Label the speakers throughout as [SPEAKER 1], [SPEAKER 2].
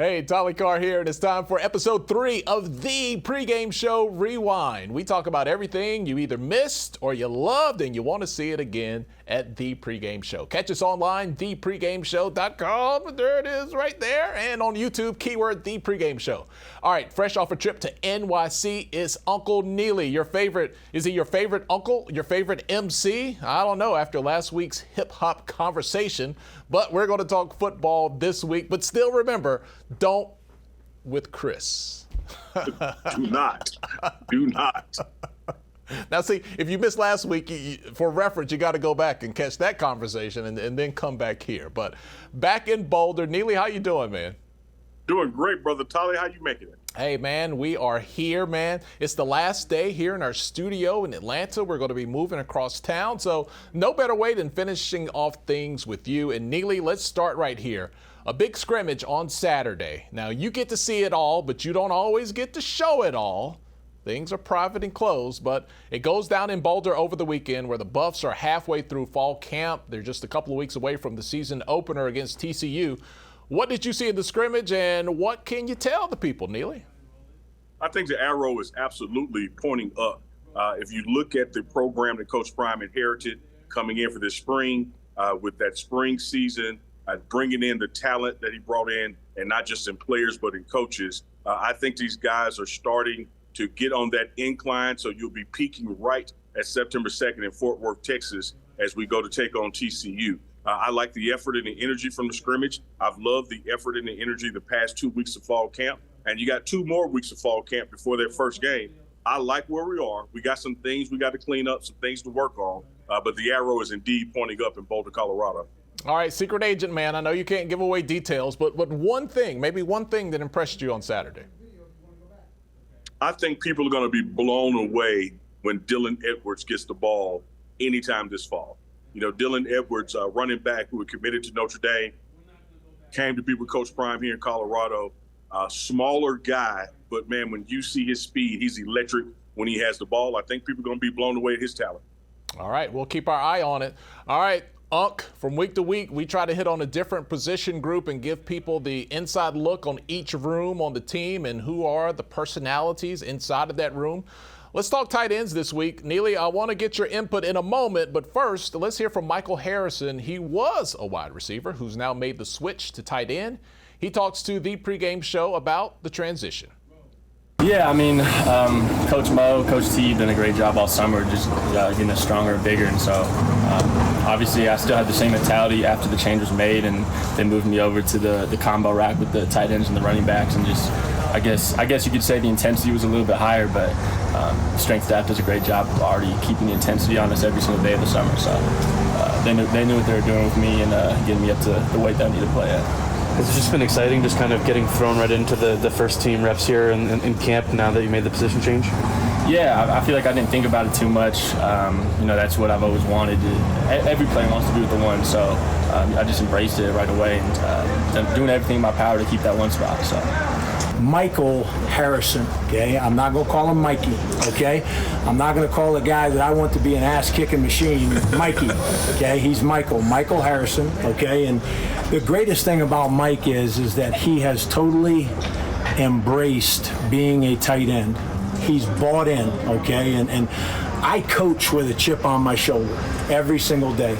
[SPEAKER 1] Hey, Tolly Carr here, and it's time for episode 3 of the Pregame Show Rewind. We talk about everything you either missed or you loved and you want to see it again at The Pregame Show. Catch us online, thepregameshow.com. There it is right there. And on YouTube, keyword The Pregame Show. All right, fresh off a trip to NYC is Uncle Neely. Is he your favorite uncle, your favorite MC? I don't know after last week's hip-hop conversation, but we're going to talk football this week. But still remember, don't with Chris.
[SPEAKER 2] Do not. Do not.
[SPEAKER 1] Now, see, if you missed last week, for reference, you got to go back and catch that conversation and then come back here. But back in Boulder, Neely, how you doing, man?
[SPEAKER 2] Doing great, brother Tolly. How you making it?
[SPEAKER 1] Hey, man, we are here, man. It's the last day here in our studio in Atlanta. We're going to be moving across town, so no better way than finishing off things with you. And Neely, let's start right here. A big scrimmage on Saturday. Now, you get to see it all, but you don't always get to show it all. Things are private and closed, but it goes down in Boulder over the weekend where the Buffs are halfway through fall camp. They're just a couple of weeks away from the season opener against TCU. What did you see in the scrimmage, and what can you tell the people, Neely?
[SPEAKER 2] I think the arrow is absolutely pointing up. If you look at the program that Coach Prime inherited coming in for this spring, with that spring season, bringing in the talent that he brought in, and not just in players but in coaches, I think these guys are starting to get on that incline, so you'll be peaking right at September 2nd in Fort Worth, Texas, as we go to take on TCU. I like the effort and the energy from the scrimmage. I've loved the effort and the energy the past 2 weeks of fall camp, and you got 2 more weeks of fall camp before their first game. I like where we are. We got some things we got to clean up, some things to work on, but the arrow is indeed pointing up in Boulder, Colorado.
[SPEAKER 1] All right, secret agent, man, I know you can't give away details, but one thing that impressed you on Saturday.
[SPEAKER 2] I think people are going to be blown away when Dylan Edwards gets the ball anytime this fall. You know, Dylan Edwards, running back who was committed to Notre Dame, came to be with Coach Prime here in Colorado. Smaller guy, but, man, when you see his speed, he's electric when he has the ball. I think people are going to be blown away at his talent.
[SPEAKER 1] All right, we'll keep our eye on it. All right, Unc, from week to week, we try to hit on a different position group and give people the inside look on each room on the team and who are the personalities inside of that room. Let's talk tight ends this week. Neely, I want to get your input in a moment, but first, let's hear from Michael Harrison. He was a wide receiver who's now made the switch to tight end. He talks to the Pregame Show about the transition.
[SPEAKER 3] Yeah, I mean, Coach Mo, Coach T done a great job all summer just getting us stronger and bigger. And so, obviously, I still had the same mentality after the change was made, and they moved me over to the combo rack with the tight ends and the running backs. And just, I guess you could say the intensity was a little bit higher, but strength staff does a great job of already keeping the intensity on us every single day of the summer. So they knew what they were doing with me and getting me up to the weight that I need to play at.
[SPEAKER 4] It's just been exciting just kind of getting thrown right into the first team reps here in camp now that you made the position change?
[SPEAKER 3] Yeah, I feel like I didn't think about it too much. That's what I've always wanted. Every player wants to be with the one, so I just embraced it right away and doing everything in my power to keep that one spot. So.
[SPEAKER 5] Michael Harrison, okay? I'm not going to call him Mikey, okay? I'm not going to call a guy that I want to be an ass-kicking machine Mikey, okay? He's Michael Harrison, okay? And the greatest thing about Mike is that he has totally embraced being a tight end. He's bought in, okay? And I coach with a chip on my shoulder every single day.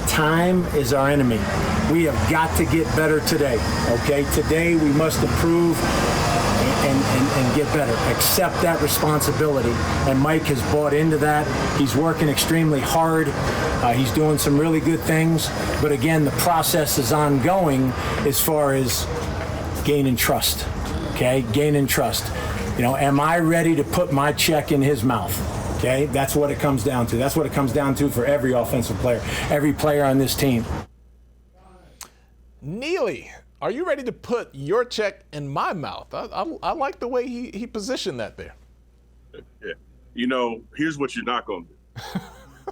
[SPEAKER 5] Time is our enemy. We have got to get better today, okay? Today we must improve and get better. Accept that responsibility. And Mike has bought into that. He's working extremely hard. He's doing some really good things. But again, the process is ongoing as far as gaining trust, okay? Gaining trust. You know, am I ready to put my check in his mouth? Okay, that's what it comes down to. That's what it comes down to for every offensive player, every player on this team.
[SPEAKER 1] Neely, are you ready to put your check in my mouth? I like the way he positioned that there.
[SPEAKER 2] Yeah. You know, here's what you're not going to do.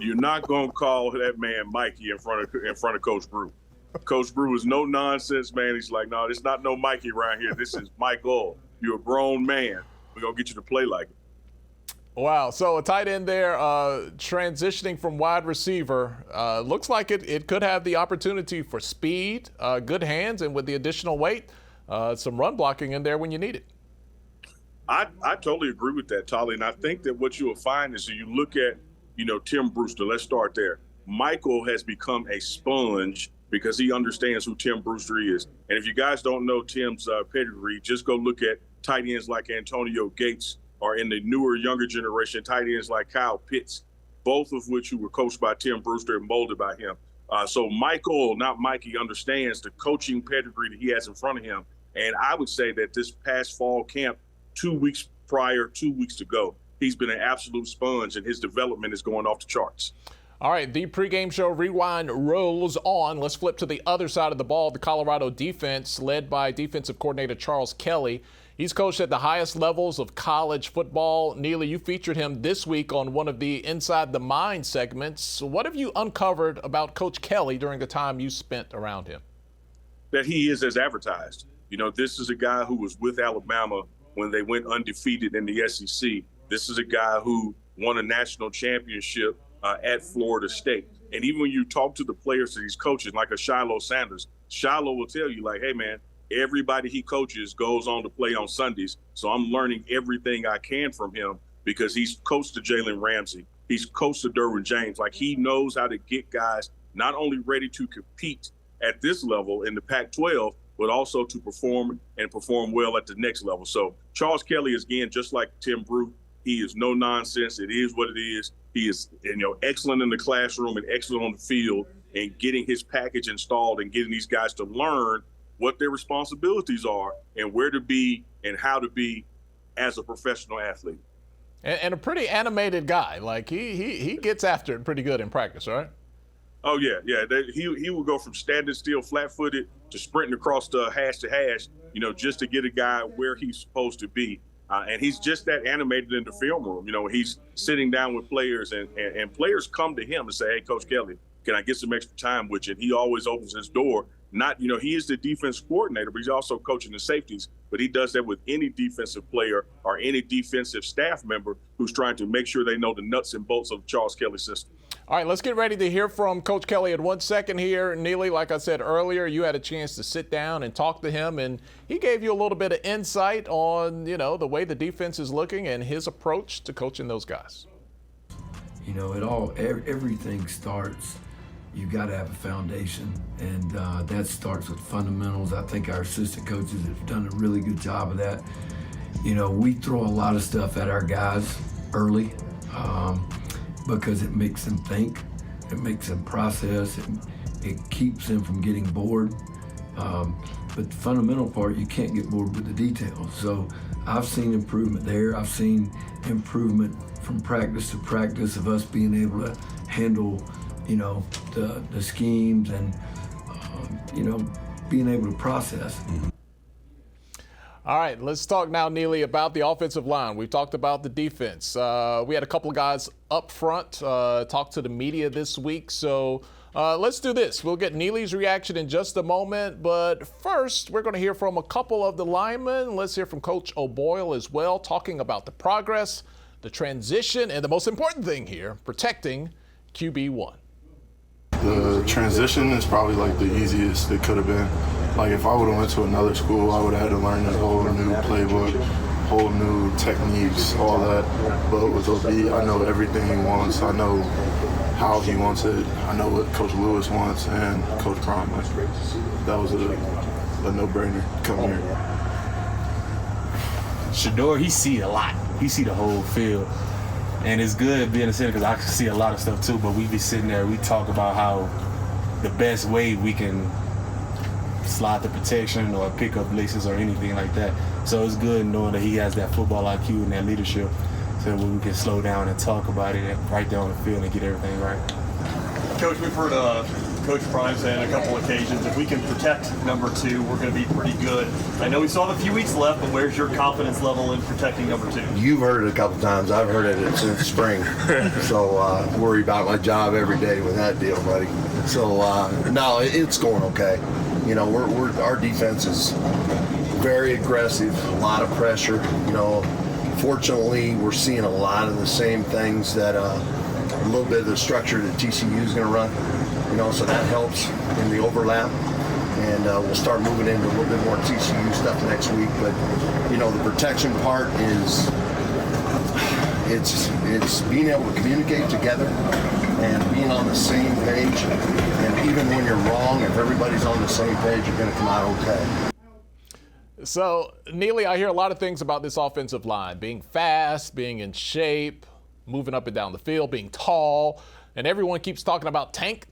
[SPEAKER 2] You're not going to call that man Mikey in front of Coach Brew. Coach Brew is no nonsense, man. He's like, no, it's not no Mikey around here. This is Michael. You're a grown man. We're going to get you to play like it.
[SPEAKER 1] Wow. So a tight end there transitioning from wide receiver. Looks like it could have the opportunity for speed, good hands, and with the additional weight, some run blocking in there when you need it.
[SPEAKER 2] I totally agree with that, Tolly. And I think that what you will find is that you look at, Tim Brewster. Let's start there. Michael has become a sponge because he understands who Tim Brewster is. And if you guys don't know Tim's pedigree, just go look at tight ends like Antonio Gates, or in the newer, younger generation, tight ends like Kyle Pitts, both of which who were coached by Tim Brewster and molded by him. So Michael, not Mikey, understands the coaching pedigree that he has in front of him. And I would say that this past fall camp, 2 weeks prior, 2 weeks to go, he's been an absolute sponge, and his development is going off the charts.
[SPEAKER 1] All right, the pregame show rewind rolls on. Let's flip to the other side of the ball. The Colorado defense, led by defensive coordinator Charles Kelly. He's coached at the highest levels of college football. Neely, you featured him this week on one of the Inside the Mind segments. What have you uncovered about Coach Kelly during the time you spent around him?
[SPEAKER 2] That he is as advertised. This is a guy who was with Alabama when they went undefeated in the SEC. This is a guy who won a national championship at Florida State. And even when you talk to the players that he's coaching, like a Shiloh Sanders, Shiloh will tell you, like, hey, man, everybody he coaches goes on to play on Sundays. So I'm learning everything I can from him because he's coached to Jalen Ramsey. He's coached to Derwin James. Like, he knows how to get guys not only ready to compete at this level in the Pac-12, but also to perform well at the next level. So Charles Kelly is, again, just like Tim Brew. He is no nonsense. It is what it is. He is, excellent in the classroom and excellent on the field, and getting his package installed and getting these guys to learn what their responsibilities are and where to be and how to be as a professional athlete.
[SPEAKER 1] And a pretty animated guy. Like, he gets after it pretty good in practice, right?
[SPEAKER 2] Oh, yeah. He will go from standing still, flat-footed, to sprinting across the hash to hash, just to get a guy where he's supposed to be. And he's just that animated in the film room. He's sitting down with players, and players come to him and say, hey, Coach Kelly, can I get some extra time with you? And he always opens his door. He is the defense coordinator, but he's also coaching the safeties. But he does that with any defensive player or any defensive staff member who's trying to make sure they know the nuts and bolts of Charles Kelly's system.
[SPEAKER 1] All right, let's get ready to hear from Coach Kelly in 1 second here. Neely, like I said earlier, you had a chance to sit down and talk to him, and he gave you a little bit of insight on, the way the defense is looking and his approach to coaching those guys.
[SPEAKER 6] Everything starts, you got to have a foundation, and that starts with fundamentals. I think our assistant coaches have done a really good job of that. We throw a lot of stuff at our guys early, because it makes them think, it makes them process, it keeps them from getting bored. But the fundamental part, you can't get bored with the details. So I've seen improvement there. I've seen improvement from practice to practice of us being able to handle, the schemes and, being able to process.
[SPEAKER 1] All right, let's talk now, Neely, about the offensive line. We've talked about the defense. We had a couple of guys up front talk to the media this week. So let's do this. We'll get Neely's reaction in just a moment. But first, we're going to hear from a couple of the linemen. Let's hear from Coach O'Boyle as well, talking about the progress, the transition, and the most important thing here, protecting QB1.
[SPEAKER 7] The transition is probably like the easiest it could have been. Like, if I would have went to another school, I would have had to learn a whole new playbook, whole new techniques, all that. But with OB, I know everything he wants. I know how he wants it. I know what Coach Lewis wants and Coach Prime wants. That was a no-brainer coming here.
[SPEAKER 8] Shador, he see a lot. He see the whole field. And it's good being a center because I can see a lot of stuff too, but we be sitting there, we talk about how the best way we can slide the protection or pick up blitses or anything like that. So it's good knowing that he has that football IQ and that leadership so we can slow down and talk about it right there on the field and get everything right.
[SPEAKER 9] Coach, we've heard Coach Prime say on a couple occasions, if we can protect number 2, we're going to be pretty good. I know we still have a few weeks left, but where's your confidence level in protecting number 2?
[SPEAKER 10] You've heard it a couple times. I've heard it since spring. So worry about my job every day with that deal, buddy. So no, it's going okay. Our defense is very aggressive, a lot of pressure. Fortunately, we're seeing a lot of the same things that a little bit of the structure that TCU is going to run. So that helps in the overlap. and we'll start moving into a little bit more TCU stuff next week. But the protection part is it's being able to communicate together and being on the same page. And even when you're wrong, if everybody's on the same page, you're going to come out okay.
[SPEAKER 1] So, Neely, I hear a lot of things about this offensive line, being fast, being in shape, moving up and down the field, being tall, and everyone keeps talking about tank.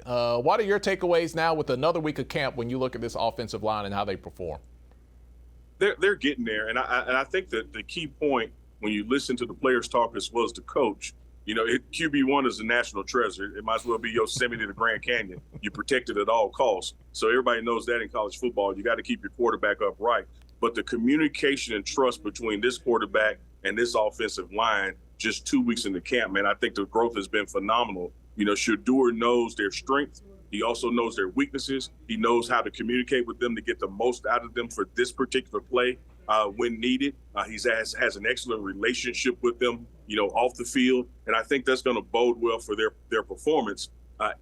[SPEAKER 1] What are your takeaways now with another week of camp when you look at this offensive line and how they perform?
[SPEAKER 2] They're getting there, and I think that the key point when you listen to the players talk as well as the coach, QB1 is a national treasure. It might as well be Yosemite, the Grand Canyon. You protect it at all costs. So everybody knows that in college football. You got to keep your quarterback upright. But the communication and trust between this quarterback and this offensive line just 2 weeks into camp, man, I think the growth has been phenomenal. Shedeur knows their strengths. He also knows their weaknesses. He knows how to communicate with them to get the most out of them for this particular play when needed. He has an excellent relationship with them, off the field. And I think that's going to bode well for their performance.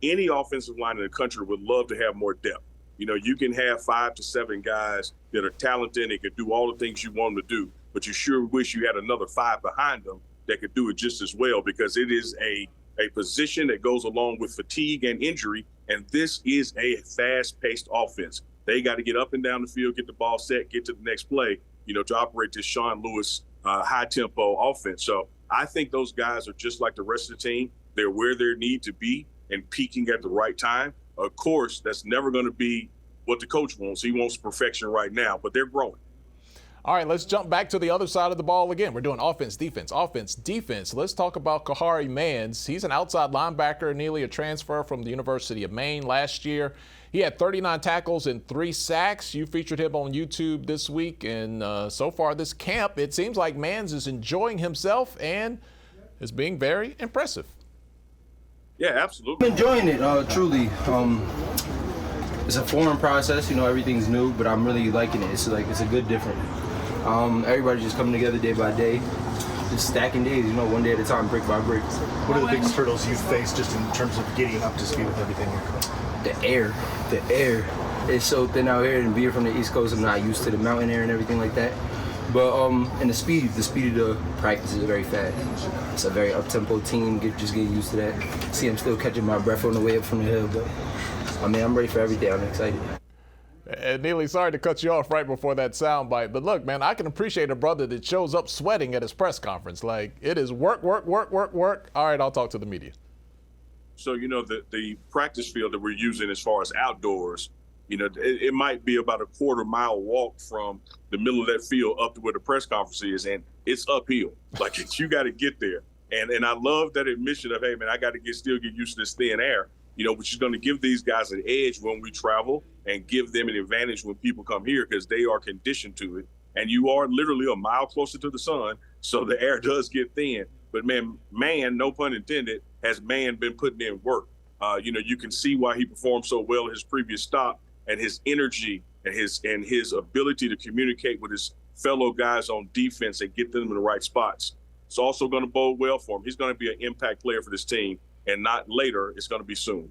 [SPEAKER 2] Any offensive line in the country would love to have more depth. You can have 5 to 7 guys that are talented and can do all the things you want them to do, but you sure wish you had another 5 behind them that could do it just as well, because it is a position that goes along with fatigue and injury, and this is a fast-paced offense. They got to get up and down the field, get the ball set, get to the next play, to operate this Sean Lewis high-tempo offense. So I think those guys are just like the rest of the team. They're where they need to be and peaking at the right time. Of course, that's never going to be what the coach wants. He wants perfection right now, but they're growing.
[SPEAKER 1] All right, let's jump back to the other side of the ball again. We're doing offense, defense. Let's talk about Kahari Mans. He's an outside linebacker, Neely, a transfer from the University of Maine last year. He had 39 tackles and 3 sacks. You featured him on YouTube this week, and so far this camp, it seems like Mans is enjoying himself and is being very impressive.
[SPEAKER 2] Yeah, absolutely.
[SPEAKER 11] I'm enjoying it, truly. It's a foreign process, everything's new, but I'm really liking it. It's a good different. Everybody's just coming together day by day, just stacking days, one day at a time, brick by brick.
[SPEAKER 12] What are the biggest hurdles you face just in terms of getting up to speed with everything here?
[SPEAKER 11] The air. It's so thin out here, and being from the East Coast, I'm not used to the mountain air and everything like that. But and the speed of the practice is very fast. It's a very up-tempo team. Just getting used to that. See, I'm still catching my breath on the way up from the hill, but I'm ready for every day. I'm excited.
[SPEAKER 1] And Neely, sorry to cut you off right before that soundbite, but look, man, I can appreciate a brother that shows up sweating at his press conference. Like, it is work. All right, I'll talk to the media.
[SPEAKER 2] So, the practice field that we're using as far as outdoors, it might be about a quarter-mile walk from the middle of that field up to where the press conference is, and it's uphill. Like, you got to get there. And I love that admission of, hey, man, I got to still get used to this thin air, which is going to give these guys an edge when we travel and give them an advantage when people come here because they are conditioned to it. And you are literally a mile closer to the sun, so the air does get thin. But, man, no pun intended, has been putting in work. You can see why he performed so well at his previous stop, and his energy and his ability to communicate with his fellow guys on defense and get them in the right spots. It's also going to bode well for him. He's going to be an impact player for this team, and not later. It's going to be soon.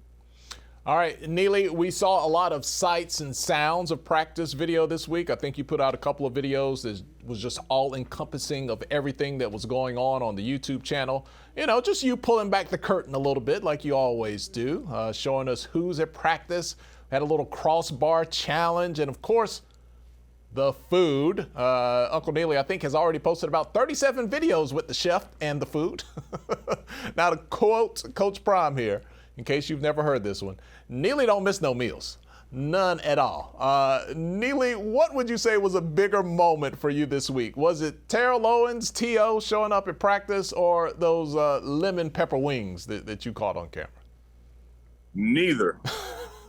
[SPEAKER 1] All right, Neely, we saw a lot of sights and sounds of practice video this week. I think you put out a couple of videos that was just all-encompassing of everything that was going on the YouTube channel. Just you pulling back the curtain a little bit like you always do, showing us who's at practice. Had a little crossbar challenge, and, of course, the food. Uncle Neely, I think, has already posted about 37 videos with the chef and the food. Now, to quote Coach Prime here, in case you've never heard this one, Neely don't miss no meals. None at all. Neely, what would you say was a bigger moment for you this week? Was it Terrell Owens, T.O. showing up at practice, or those lemon pepper wings that you caught on camera?
[SPEAKER 2] Neither.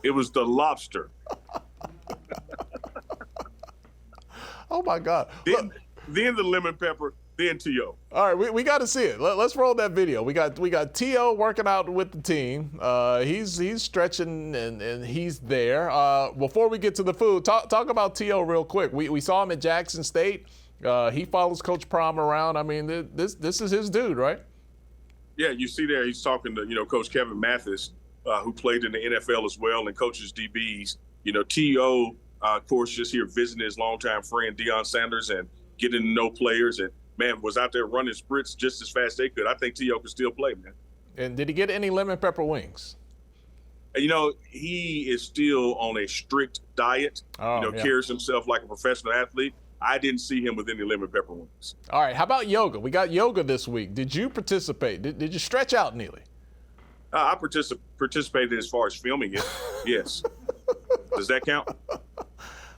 [SPEAKER 2] It was the lobster.
[SPEAKER 1] Oh, my God.
[SPEAKER 2] Then the lemon pepper, then T.O.
[SPEAKER 1] All right, we got to see it. Let's roll that video. We got T.O. working out with the team. He's stretching and he's there. Before we get to the food, talk about T.O. real quick. We saw him at Jackson State. He follows Coach Prime around. I mean, this is his dude, right?
[SPEAKER 2] Yeah, you see there he's talking to Coach Kevin Mathis, who played in the NFL as well and coaches DBs. T.O., of course, just here visiting his longtime friend Deion Sanders and getting to know players, and man, was out there running sprints just as fast as they could. I think T.O. could still play, man.
[SPEAKER 1] And did he get any lemon pepper wings?
[SPEAKER 2] He is still on a strict diet. Carries himself like a professional athlete. I didn't see him with any lemon pepper wings.
[SPEAKER 1] All right, how about yoga? We got yoga this week. Did you participate? Did you stretch out, Neely?
[SPEAKER 2] I participated as far as filming it. Yes. Does that count?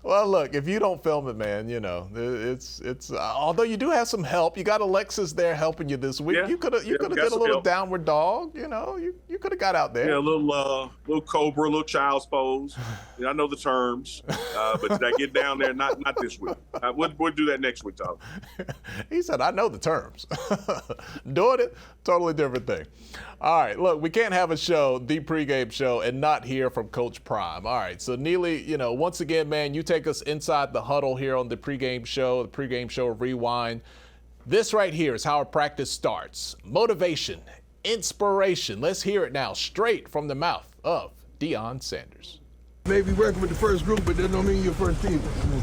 [SPEAKER 1] Well, look, if you don't film it, man, it's although you do have some help. You got Alexis there helping you this week.
[SPEAKER 2] Yeah.
[SPEAKER 1] You could have did a little downward dog. You could have got out there.
[SPEAKER 2] Yeah, a little cobra, a little child's pose. I know the terms, but did I get down there? Not this week. We'll do that next week, Tolly.
[SPEAKER 1] He said, I know the terms. Doing it, totally different thing. All right, look, we can't have a show, the pregame show, and not hear from Coach Prime. All right, so Neely, once again, man, you take us inside the huddle here on the pregame show Rewind. This right here is how a practice starts. Motivation, inspiration. Let's hear it now, straight from the mouth of Deion Sanders.
[SPEAKER 13] Maybe working with the first group, but that don't mean you're first team.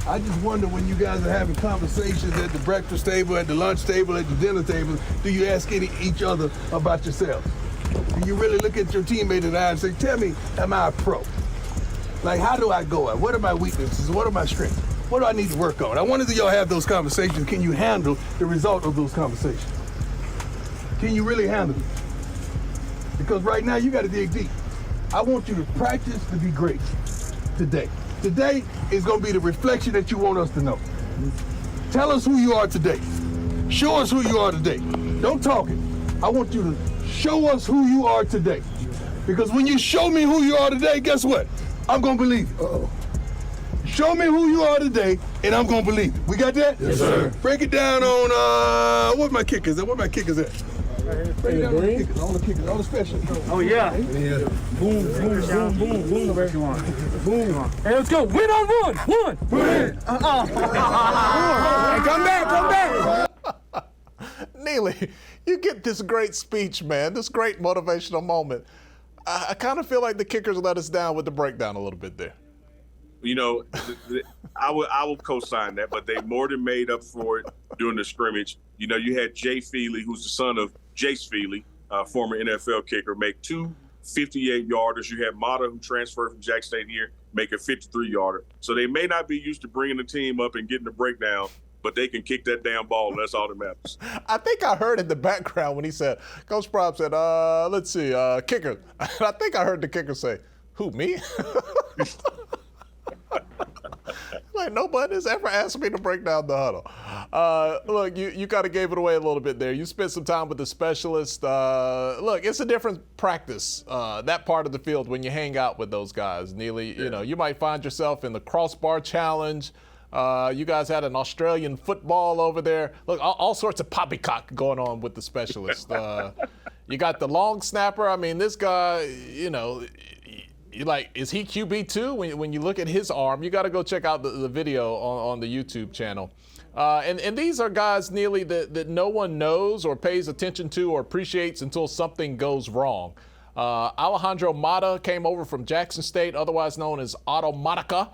[SPEAKER 13] I just wonder when you guys are having conversations at the breakfast table, at the lunch table, at the dinner table, do you ask each other about yourselves? Do you really look at your teammate in the eye and say, tell me, am I a pro? Like, how do I go? What are my weaknesses? What are my strengths? What do I need to work on? I wonder if y'all have those conversations. Can you handle the result of those conversations? Can you really handle it? Because right now, you got to dig deep. I want you to practice to be great today. Today is going to be the reflection that you want us to know. Tell us who you are today. Show us who you are today. Don't talk it. I want you to show us who you are today. Because when you show me who you are today, guess what? I'm going to believe it. Uh-oh. Show me who you are today, and I'm going to believe it. We got that?
[SPEAKER 14] Yes, sir.
[SPEAKER 13] Break it down on, what my kickers at? Where my kickers at? Break it down on the kickers, all the specials.
[SPEAKER 14] Oh, yeah. Yeah. Boom, boom, boom, boom, boom. Boom. Hey, let's go. Win on one. Win. Hey, come back.
[SPEAKER 1] Neely, you get this great speech, man, this great motivational moment. I kind of feel like the kickers let us down with the breakdown a little bit there.
[SPEAKER 2] I will co-sign that, but they more than made up for it during the scrimmage. You had Jay Feely, who's the son of Jace Feely, former NFL kicker, make two 58-yarders. You had Mata, who transferred from Jack State here, make a 53-yarder. So they may not be used to bringing the team up and getting the breakdown, but they can kick that damn ball, and that's all that matters.
[SPEAKER 1] I think I heard in the background when he said, Coach Prime said, let's see, kicker. I think I heard the kicker say, who, me? Like, nobody has ever asked me to break down the huddle. Look, you kind of gave it away a little bit there. You spent some time with the specialist. Look, it's a different practice, that part of the field, when you hang out with those guys. Neely, you might find yourself in the crossbar challenge. You guys had an Australian football over there. Look, all sorts of poppycock going on with the specialist. You got the long snapper. I mean, this guy, you're like, is he QB too? When you look at his arm, you got to go check out the video on the YouTube channel. And these are guys, Neely, that no one knows or pays attention to or appreciates until something goes wrong. Alejandro Mata came over from Jackson State, otherwise known as Automatica.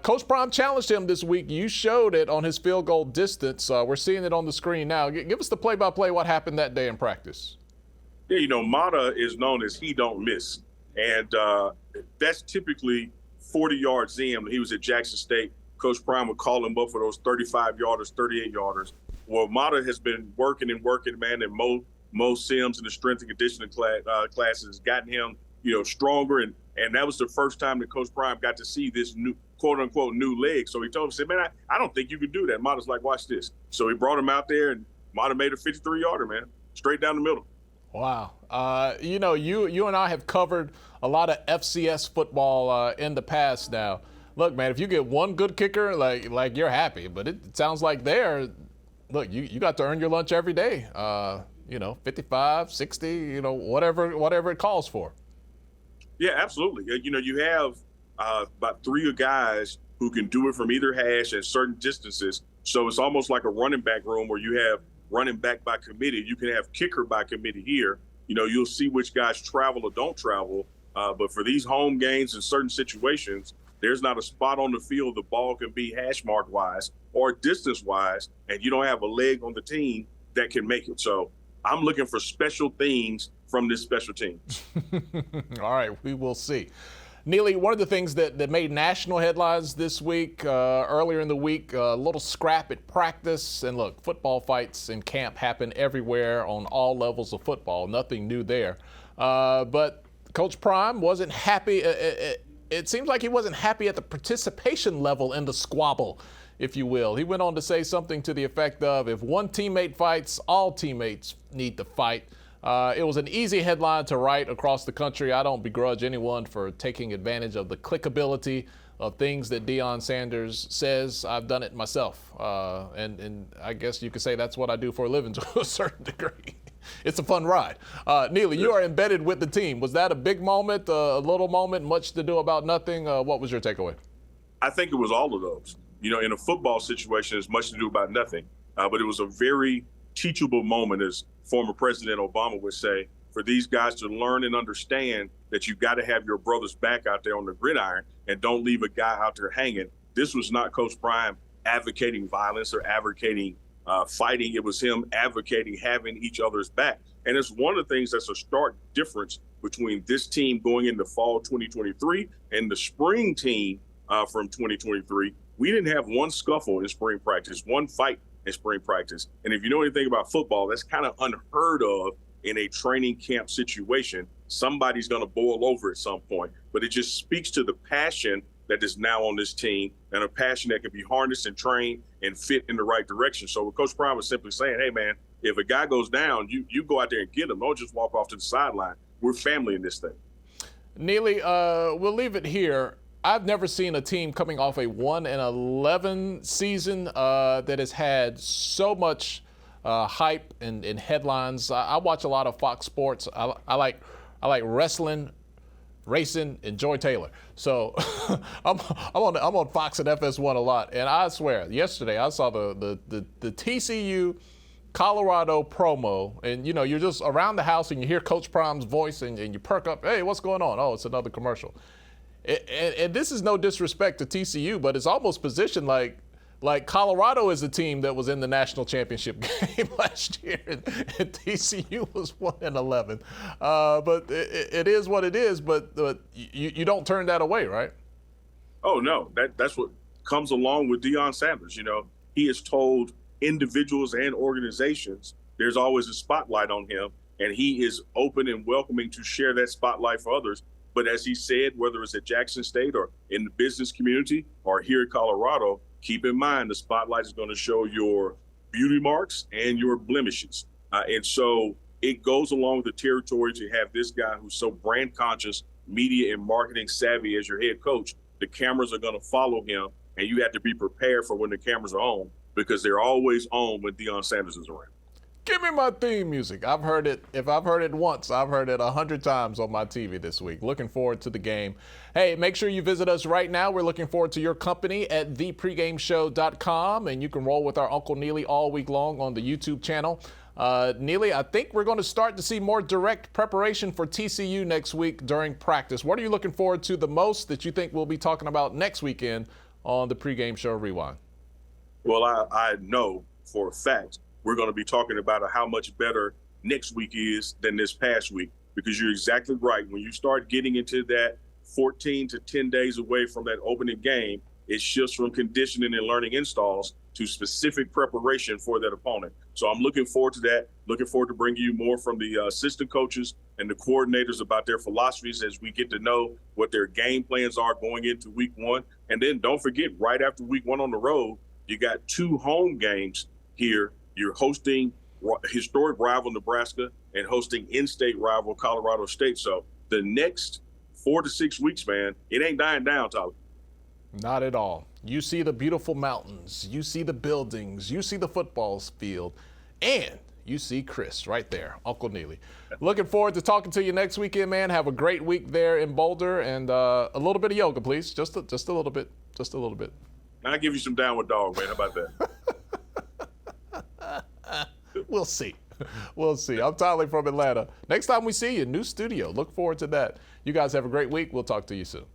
[SPEAKER 1] Coach Prime challenged him this week. You showed it on his field goal distance. We're seeing it on the screen now. Give us the play-by-play what happened that day in practice.
[SPEAKER 2] Yeah, Mata is known as he don't miss. And that's typically 40 yards in. When he was at Jackson State, Coach Prime would call him up for those 35-yarders, 38-yarders. Well, Mata has been working, man, and Mo Sims in the strength and conditioning classes has gotten him, stronger. And that was the first time that Coach Prime got to see this new, quote-unquote, new leg. So he told him, said, man, I don't think you can do that. Mata's like, watch this. So he brought him out there, and Mata made a 53-yarder, man, straight down the middle.
[SPEAKER 1] Wow. You and I have covered a lot of FCS football in the past now. Look, man, if you get one good kicker, like you're happy. But it sounds like look, you got to earn your lunch every day. 55, 60, whatever it calls for.
[SPEAKER 2] Yeah, absolutely. You have about three guys who can do it from either hash at certain distances. So it's almost like a running back room where you have running back by committee. You can have kicker by committee here. You'll see which guys travel or don't travel. But for these home games in certain situations, There's not a spot on the field the ball can be hash mark wise or distance wise, and you don't have a leg on the team that can make it. So I'm looking for special things from this special team.
[SPEAKER 1] All right, we will see. Neely, one of the things that made national headlines this week, earlier in the week, a little scrap at practice. And look, football fights in camp happen everywhere on all levels of football. Nothing new there. But Coach Prime wasn't happy. It seems like he wasn't happy at the participation level in the squabble, if you will. He went on to say something to the effect of, if one teammate fights, all teammates need to fight. It was an easy headline to write across the country. I don't begrudge anyone for taking advantage of the clickability of things that Deion Sanders says. I've done it myself. And I guess you could say that's what I do for a living to a certain degree. It's a fun ride. Neely, you are embedded with the team. Was that a big moment, a little moment, much to do about nothing? What was your takeaway?
[SPEAKER 2] I think it was all of those. You know, in a football situation, it's much to do about nothing. But it was a very teachable moment, as former President Obama would say, for these guys to learn and understand that you got to have your brother's back out there on the gridiron and don't leave a guy out there hanging. This was not Coach Prime advocating violence or advocating fighting. It was him advocating having each other's back. And it's one of the things that's a stark difference between this team going into fall 2023 and the spring team from 2023. We didn't have one scuffle in spring practice, one fight in spring practice. And if you know anything about football, that's kind of unheard of in a training camp situation. Somebody's going to boil over at some point, but it just speaks to the passion that is now on this team and a passion that can be harnessed and trained and fit in the right direction. So what Coach Prime was simply saying, hey, man, if a guy goes down, you go out there and get him. Don't just walk off to the sideline. We're family in this thing.
[SPEAKER 1] Neely, we'll leave it here. I've never seen a team coming off a 1-11 season that has had so much hype and headlines. I watch a lot of Fox Sports. I like wrestling, racing, and Joy Taylor. So I'm on Fox and FS1 a lot. And I swear, yesterday I saw the TCU Colorado promo, and you know, you're just around the house and you hear Coach Prime's voice and you perk up. Hey, what's going on? Oh, it's another commercial. And this is no disrespect to TCU, but it's almost positioned like Colorado is a team that was in the national championship game last year, and TCU was 1-11. But it is what it is. But you don't turn that away, right?
[SPEAKER 2] Oh no, that's what comes along with Deion Sanders. You know, he has told individuals and organizations there's always a spotlight on him, and he is open and welcoming to share that spotlight for others. But as he said, whether it's at Jackson State or in the business community or here in Colorado, keep in mind the spotlight is going to show your beauty marks and your blemishes. And so it goes along with the territory to have this guy who's so brand conscious, media and marketing savvy as your head coach. The cameras are going to follow him, and you have to be prepared for when the cameras are on, because they're always on when Deion Sanders is around.
[SPEAKER 1] Give me my theme music. I've heard it. If I've heard it once, I've heard it 100 times on my TV this week. Looking forward to the game. Hey, make sure you visit us right now. We're looking forward to your company at thepregameshow.com, and you can roll with our Uncle Neely all week long on the YouTube channel. Neely, I think we're going to start to see more direct preparation for TCU next week during practice. What are you looking forward to the most that you think we'll be talking about next weekend on the Pregame Show Rewind?
[SPEAKER 2] Well, I know for a fact we're going to be talking about how much better next week is than this past week, because you're exactly right. When you start getting into that 14 to 10 days away from that opening game, it shifts from conditioning and learning installs to specific preparation for that opponent. So I'm looking forward to that, looking forward to bringing you more from the assistant coaches and the coordinators about their philosophies as we get to know what their game plans are going into week one. And then don't forget, right after week one on the road, you got 2 home games here. You're hosting historic rival Nebraska and hosting in-state rival Colorado State. So the next 4 to 6 weeks, man, it ain't dying down, Tolly.
[SPEAKER 1] Not at all. You see the beautiful mountains, you see the buildings, you see the football field, and you see Chris right there, Uncle Neely. Looking forward to talking to you next weekend, man. Have a great week there in Boulder, and a little bit of yoga, please. Just a little bit. Just a little bit.
[SPEAKER 2] I'll give you some downward dog, man. How about that?
[SPEAKER 1] We'll see. We'll see. I'm Tolly from Atlanta. Next time we see you, new studio. Look forward to that. You guys have a great week. We'll talk to you soon.